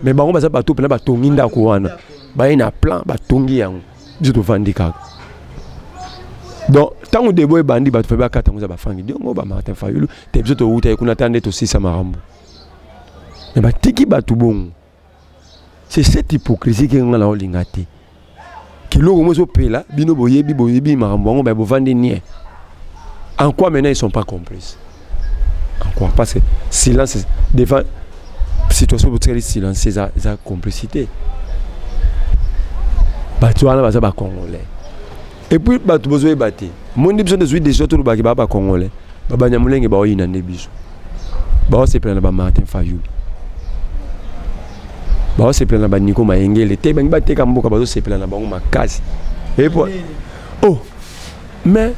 mais bango baza bato pena batongi ndako wana ba ina plan batongi yango biso to fandi kaka donc tango deboye bandi bato fa ba kata ngoza ba fangi dongo ba Martin Fayulu te biso to uta kuna tande to sisa marambo mais ba tiki bato bongo c'est cette hypocrisie qui ngala olingate kilo mo so pela bino boyebi marambo ngo ba bovandi nie. En quoi maintenant ils ne sont pas complices? En quoi? Parce que silence, devant situation pour tirer silence, c'est la complicité. Batouana va être congolais. Et puis batou besoin de battre. Mon besoin de jouer des autres baki ba congolais. Baba nyamulenge ba oyina ndebiso. Ba se plana ba Martin Fayulu. Ba se plana ba Nico Mayengele. Te bangi ba te kamboka ba se plana ba makasi. Et puis oh mais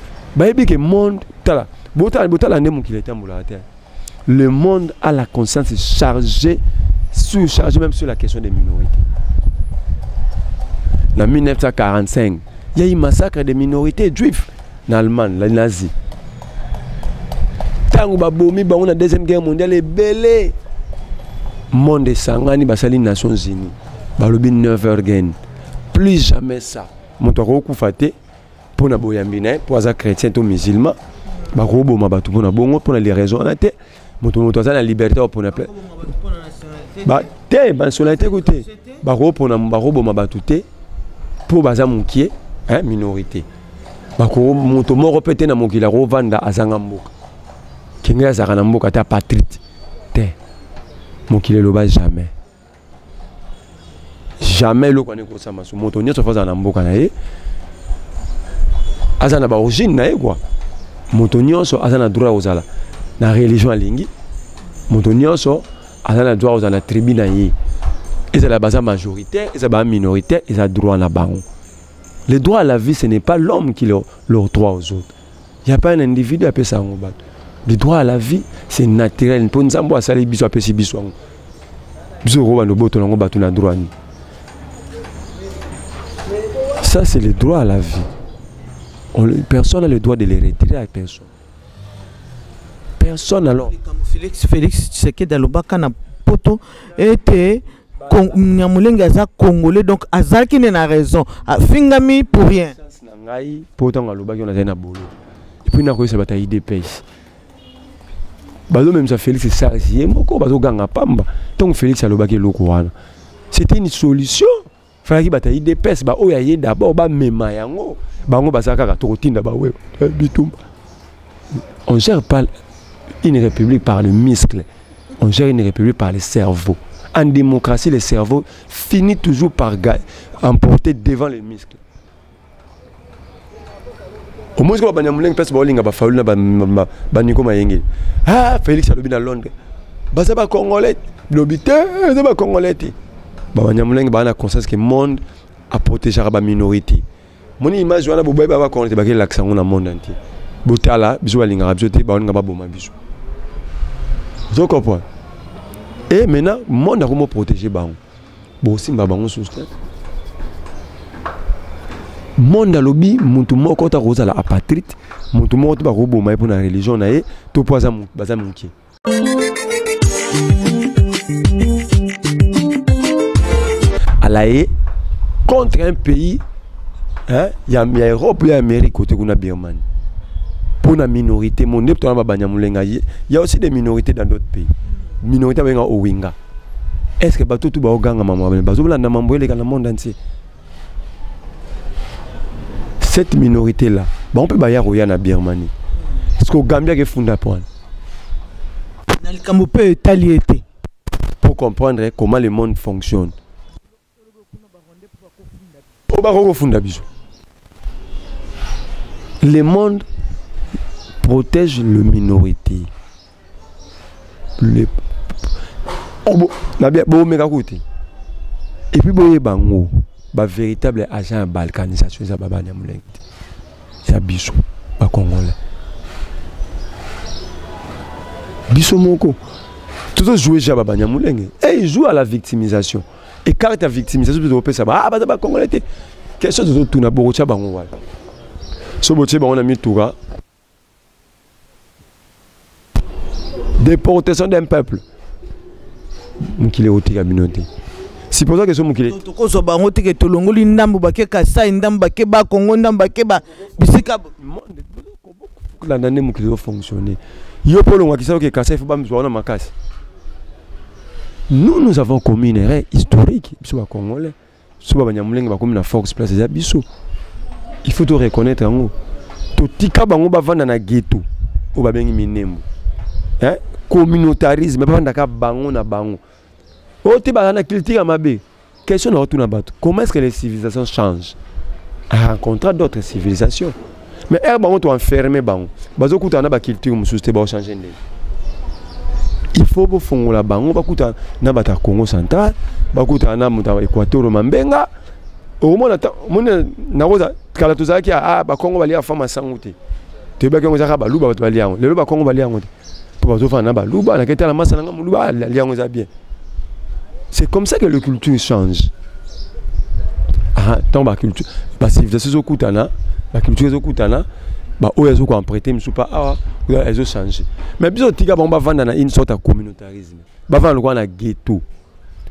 que monde le monde a la conscience chargée, surchargée même sur la question des minorités. En 1945, il y a eu un massacre des minorités juives en Allemagne, les nazis. Tant que on a la deuxième guerre mondiale est belé. Monde de sangani basali Nations Unies. Balobi 9h. Plus jamais ça. Mon toro kufate. Pour na boyambine pour les chrétiens ou musulmans ba robo mabatu pour na bongo pour les raisons na te moto la liberté pour na ba te ba nationalité côté ba robo pour na ba robo mabatu te pour baza munkie hein minorité ba ko moto moko pété na mokila ro vanda azanga mboka kinga za kana mboka ta patrite te mokile lo ba jamais lo kone ko sama so moto nyoso faza na mboka na ye azana ba origine na quoi moto nyonso azana droit ozala na religion alingi moto nyonso azana droit ozala tribu na ye ezala baza majoritaire ezala minoritaire ezala droit na bango. Le droit à la vie ce n'est pas l'homme qui leur droit aux autres. Il y a pas un individu appelé ça en bas. Le droit à la vie c'est naturel pour nzambo asali biso apesi biso ngo biso roba no boto ngo batu na droit ni. Ça c'est le droit à la vie. Personne n'a le droit de les retirer à personne. Personne alors. Félix Tshisekedi Dalobaka na poto était Nyamulenge aza congolais donc azalaki na raison. Fingami pour rien. Ngai poto ngalobaki on a na bolo. Et puis na ko sa bataille de pays. Bazo même ça Félix Sarsié moko bazo ganga pamba. Donc Félix alobaki loko wana. C'était une solution. Fallait bataille de pays ba oyaye d'abord ba mema yango. Bango basaka tokotinda ba we bitumba. On gère pas une république par le muscle. On gère une république par le cerveau. En démocratie, le cerveau finit toujours par emporter devant les muscles. Au moins, quand on a pèse bowling, ba faulu na ba Nico Mayengele. Ah, Félix alobi na Londres. Ba ça ba congolais, lobité, ça ba congolais. Ba nyamulenge ba na conscience que monde a protéger ba minorité. Mon image wana bo ba congolais ba ke l'accent na monde entier. Botala, biso balinga biso te ba on ba boma biso. Vous comprenez? Et maintenant, le monde a comment protéger bango. Bon aussi ba bango soutien. Monde a lobby, muntu moko ta roza la apatride, muntu moko ba robo mai pour la religion na ye, to poza baza munki. Alaye contre un pays, hein, il y a Europe, il y a Amérique côté kuna Birmanie. Pour la minorité, mon il y a aussi des minorités dans d'autres pays. Minorité benga Owinga. Est-ce que bato tout ba oganga maman bazo la na mambo le monde entier. Cette minorité là, on peut ba ya roya na Birmanie. Est-ce que Gambia ke funda point? Dans le camp peut taliété. Pour comprendre comment le monde fonctionne. Le monde protège les minorités. Et puis, il y a un véritable agent de balkanisation. C'est un bichon, un Congolais. Bichon Moko. Tout ça joue à Baba Nyamulenge. Et il joue à la victimisation. Et quand tu as victimisation, tu peux savoir, ah, bah, Congolais, quelque chose de tout, tu as beau, tu as beau. Ce boutier, on a mis tout là. Déportation d'un peuple. mukile otika binote. C'est pour ça que ce mukile tokozo bango tike tolongoli ndambu bake kasai ndambu bake ba Congo ndambu bake ba bisika la nane mukile fonctionner. Yo polo ngakisa ke kasai faut ba mzwana makasi. Nous avons commis une erreur historique sur les Congolais. Sur les Banyamulenge, comme la force place des Abisso. Il faut te reconnaître en haut. Tout tika bango ba vanda na ghetto. O ba bengi minembo. Hein? Communautarisme ba vanda ka bango na bango. O te ba na culture mabe. Question na retourna bato. Comment est-ce que les civilisations changent? À rencontrer d'autres civilisations. Mais er bango to enfermer bango. Bazo kuta na ba culture mususu te ba changer ndenge. Il faut que vous la bango bakuta na bata Congo central bakuta na muta Équateur mambenga au moins na roza kala tuzaki ba Congo bali afama sanguti te ba Congo zaka ba luba bali yango lelo ba Congo bali yango pour ba zofa na ba luba na keta la masa na luba li yango za bien. C'est comme ça que la culture change. Tant ba culture ba civilisation kutana ba culture kutana bah eux ils ont compris mais pas ils ont changé mais biso tika bomba vanda na une sorte de communautarisme ba vanda kwa na ghetto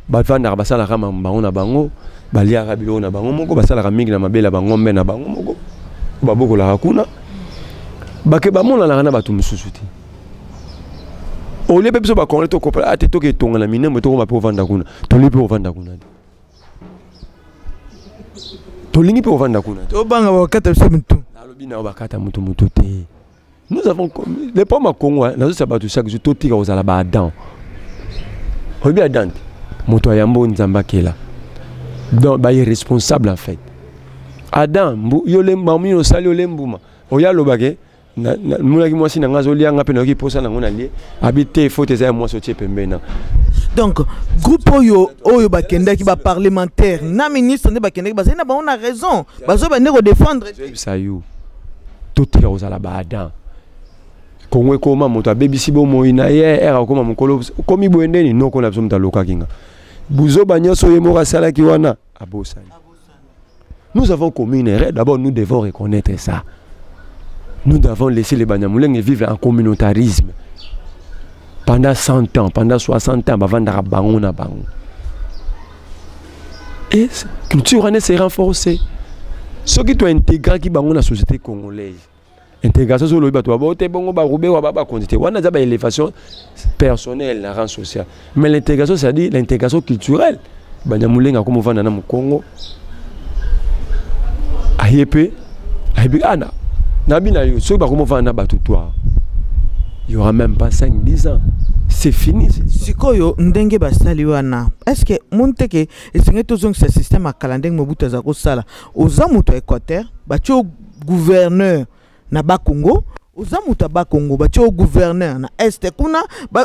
ba vanda ba sala kama bango na bango ba lia rabilo na bango moko ba sala mingi na mabela bango mbe na bango moko ba boko la hakuna ba ke ba mona na ba tu mususu ti o le biso ba konle to kopala ate to ke tonga na minembo to ko ba po vanda kuna to le po vanda kuna to lingi po vanda kuna to banga ba kata biso mtu. Nous avons les pommes à Congo, nous avons chaque jour tout tiré aux Adam. On dit Adam, moto yambo nzamba kela. Donc bah il est responsable en fait. Adam, yo le mami no sali le mbuma. Oya lo bagé, na mula ki mwasi na ngazo lia ngape na ki posa na ngona lie. Habité faut tes moi sortir pembena. Donc groupe oyo bakenda ki ba parlementaire, na ministre ne bakenda ki ba na ba on a raison. Bazo ba ne ko défendre ça you. Tout tiré aux Adam. Kongo koma moto abebisi bo moina ye era koma mukolo komi boendeni noko na biso loka kinga buzo banyoso ye mora sala ki wana abosani. Nous avons commis une erreur. D'abord nous devons reconnaître ça. Nous devons laisser les Banyamulenge vivre en communautarisme pendant 100 ans, pendant 60 ans bavanda bango na bango. Et la culture s'est renforcée. Ce qui doit intégrer qui bango na société congolaise. Intégration sur le bateau, on a des élévations personnelles, la rang social. Mais l'intégration, c'est-à-dire l'intégration culturelle. Banyamulenge comme on va dans le Congo. Ayepe, ana. Nabina yo, ceux qui vont va dans batoutoire. Il y aura même pas 5-10 ans. C'est fini. Sikoyo ndenge basali wana. Est-ce que monteke esenga tozong ce système à calendrier mobuta za ko sala. Ozamuto Équateur, batio gouverneur na Bakongo, ozamuta Bakongo, batio gouverneur na Est kuna,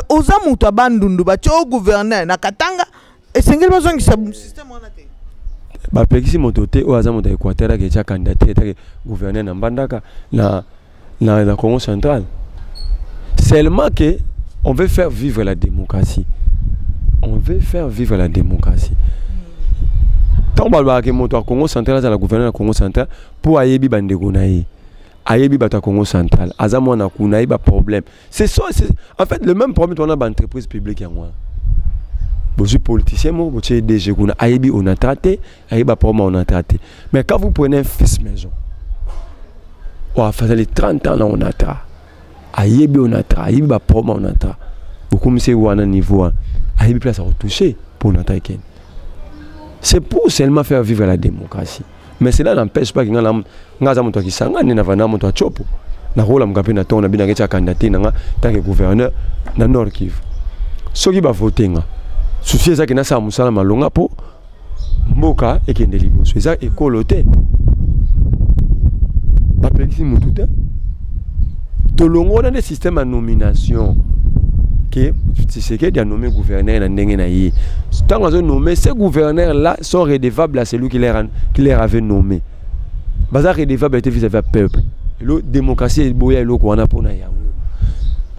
ozamuta Bandundu, batio gouverneur na Katanga. Esenga bazong ce système wana te. Ba pekisi motote o azamuta Équateur ke cha candidaté ta gouverneur na Mbandaka na Congo central. Seulement que on veut faire vivre la démocratie. On veut faire vivre la démocratie. Tant que moto Congo central la gouverneur Congo central pour ayebi bandeko na ye. Ayebi bata Congo central. Azamo na kuna ba problème. C'est ça en fait le même problème on a dans entreprise publique en moi. Vous politicien mo vous DG kuna ayebi on a traité, ayebi ba problème on a traité. Mais quand vous prenez un fils maison. On fait les 30 ans là on a traité. Ayebi on a trahi, ayebi ba problème on a trahi. Beaucoup monsieur wana niveau ayebi place à retoucher pour notre ken. C'est pour seulement faire vivre la démocratie. Mais cela n'empêche pas que ngaza moto ki sangane na vana moto chopo. Na rola mkape na tona bina kecha candidaté na tant que gouverneur na Nord Kivu. Soki ba voter nga. Souci ça que na sa musala malonga po mboka ekende liboso. Ça ekolote. Ba plexi mututa. Tout le monde a des systèmes de nomination qui c'est qu'il a nommé gouverneur dans n'engue tant qu'on a nommé ces gouverneurs là sont redevables à celui qui les avait nommé. Baza redevable était vis-à-vis du peuple. La démocratie est boya lo ko wana pona ya.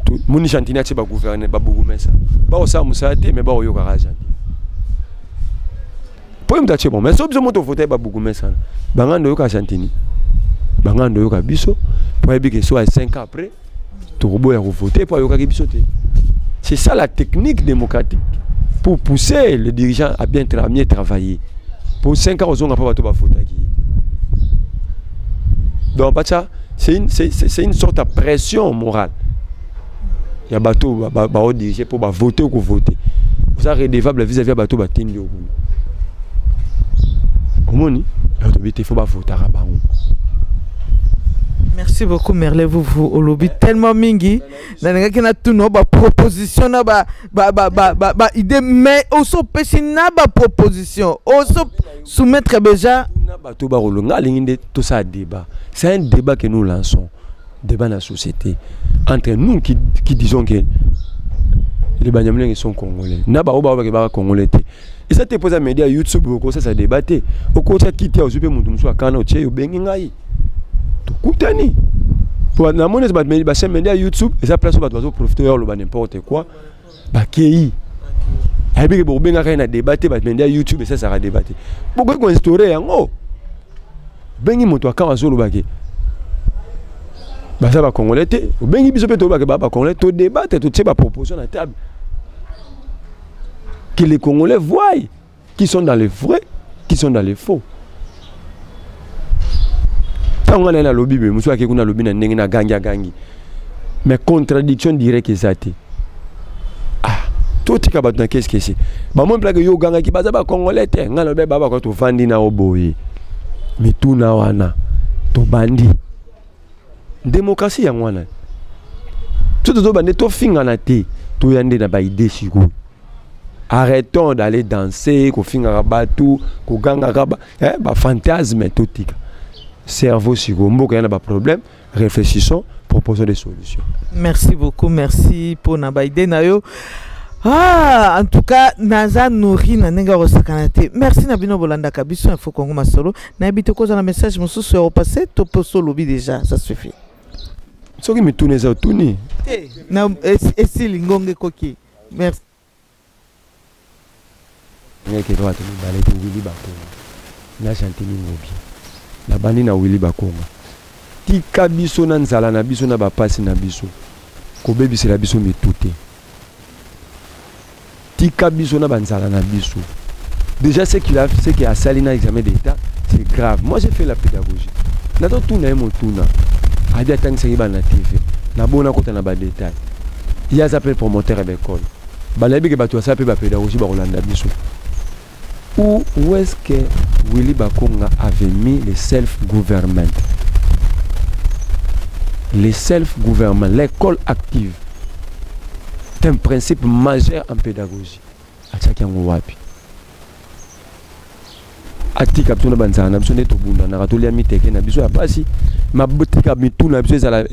Tout moni chantina tsheba gouverneur ba bugumesa. Ba o sa musate mais ba o yoka raja. Pour me tsheba mais so biso moto voter ba bugumesa. Bangando yoka chantini. Bangando yoka biso. Pour que soit 5 ans après, tu vas voter pour yoka biso. C'est ça la technique démocratique. pour pousser le dirigeant à bien mieux travailler. Pour 5 ans, on n'a pas de faute. Donc, c'est une sorte de pression morale. Il y a bateau dirigé pour voter ou voter. Vous êtes redevable vis-à-vis de bateau batindi au monde. Il faut voter à Rabaou. Merci beaucoup Merle vous au lobby tellement mingi na ngaki na tuno ba proposition na ba idée mais aussi pesina ba proposition aussi soumettre déjà na bateau ba rolonga linginde tout ça débat. C'est un débat que nous lançons, débat dans la société entre nous qui disons que les Banyamulenge sont congolais. Na ba oba ba congolais. Et ça te pose à média YouTube beaucoup ça débatté. Au côté quitter au super mutu muso akana oche yo bengi ngai. To kutani. Pour na monnaie ba média YouTube et ça place ba profiter le n'importe quoi. Ba kei. Aibi ke bo benga kana débatté ba média YouTube et ça sera débatté. Pourquoi qu'on instaurer yango? Bengi mutu akana zo lo ba ke. Ba ça ba congolais te. Bengi biso pe to ba ke ba congolais to débattre to tse ba proposition à table. Que les Congolais voient qui sont dans les vrais, qui sont dans les faux. Quand on a la lobby, mais monsieur qui a lobby na gangi. Mais contradiction directe que ça été. Ah, tout est capable de qu'est-ce que c'est. Bah moi plaque yo ganga qui baza ba Congolais te, ngalo be baba ko to fandi na oboye. Mais tout na wana to bandi. Démocratie ya ngwana. Tout to bandi to finga na te, to yande na ba idée siko. Arrêtons d'aller danser, qu'on finisse à bateau, qu'on gagne à rabat. Fantasme tout tic. Cerveau si vous n'avez pas de problème, réfléchissons, proposons des solutions. Merci beaucoup, merci pour n'abaïder nayo. Ah, en tout cas, naza nourri na nenga rosakanate. Merci Nabino Bolanda Kabiso info Congo Masolo. Na habite cause un message monsieur sur passé to poso lobby déjà, ça suffit. Ce qui me tourne ça tourner. Na esi lingonge koki. Merci. Ngeke roa tuni balé to Willy Bakonga. Na chantini ngobi. Na bandi na Willy Bakonga. Tika biso na nzala na biso na bapasi na biso. Ko bebisi la biso metute. Tika biso na banzala na biso. Déjà ce qu'il a sali na examen d'état, c'est grave. Moi j'ai fait la pédagogie. Na to tuna emo tuna. Adi atang sengi ba na TV. Na bona kota na ba détail. Il y a appel promoteur à l'école. Balabi ke bato sa pe ba pédagogie ba rolanda biso. Où est-ce que Willy Bakonga avait mis le self-government? Le self-government, l'école active, c'est un principe majeur en pédagogie. Atchakiango wapi. Atika psona banzana, psona tobunda na ratolia miteke na biso ya pasi, mabutika mituna biso ezala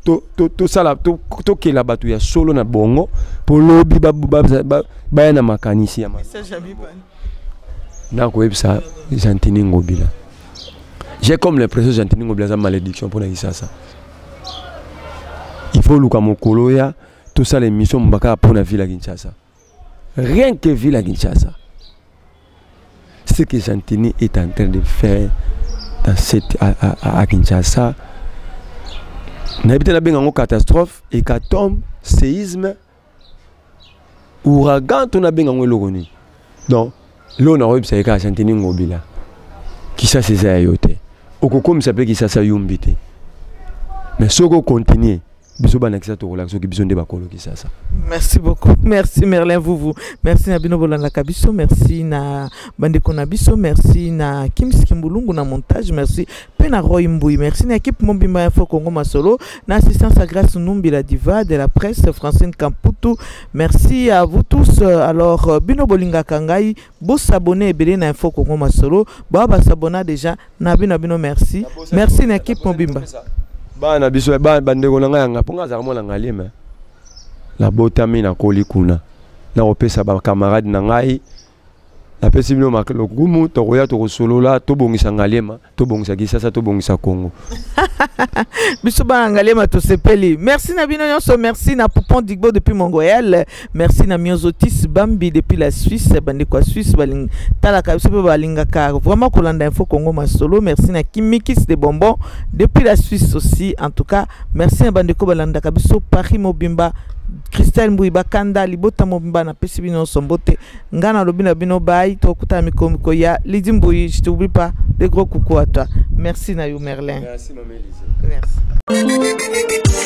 to sala to ke la batu ya solo na bongo pour lobby ba na makanisi ya na ko ça Jantini Ngobila. J'ai comme l'impression que Jantini Ngobila a malédiction pour ça. Il faut luka mokolo ya tout ça les missions mbaka pour la ville à Kinshasa. Rien que ville à Kinshasa. Ce que Jantini est en train de faire dans cette à Kinshasa. N'habite na benga catastrophe, hécatombe, séisme, ouragan, tout na benga ngologoni. Donc l'on a réussi à Jantini Ngobila. Qui ça c'est ça yote. Okoko m'sappelle qui ça ça yumbite. Mais ce qu'on continue, biso banakisa to relaxo ki biso nde bakolo ki ça. Merci beaucoup. Merci Merlin vous. Merci na Bino Bolanda Kabiso, merci na Bandeko na biso, merci na Kim Skimbulungu na montage, merci Pena Roy Mbouy, merci na équipe Mombimba Info Congo Masolo, na assistance à Grâce Numbi la diva de la presse Francine Kamputu. Merci à vous tous. Alors Bino Bolinga Kangai, beau s'abonner et na Info Congo Masolo, ba s'abonner déjà na Bino merci. Merci na équipe Mombimba. Bana biso bandeko na nga ponga za mona ngalima la botami na koli kuna na opesa ba camarade na ngai la pesi bino makelo gumu to roya to solola to bongisa ngalema to bongisa kisasa to bongisa Congo biso ba ngalema to sepeli. Merci na bino nyonso, merci na Poupon Digbo depuis Mongoyal, merci na Miozotis Bambi depuis la Suisse, bandeko Suisse baling tala ka biso balinga ka vraiment kolanda Info Congo Masolo, merci na Kimikis de Bonbon depuis la Suisse aussi. En tout cas merci na bandeko balanda ka biso Paris Mobimba Christelle Mbui bakanda libota mobimba na pesi bino sombote ngana lobina bino bai to kuta mikomiko ya Lydie Mbui. Je t'oublie pas, des gros coucou à toi. Merci Nayo Merlin. Merci Maman Elise. Merci.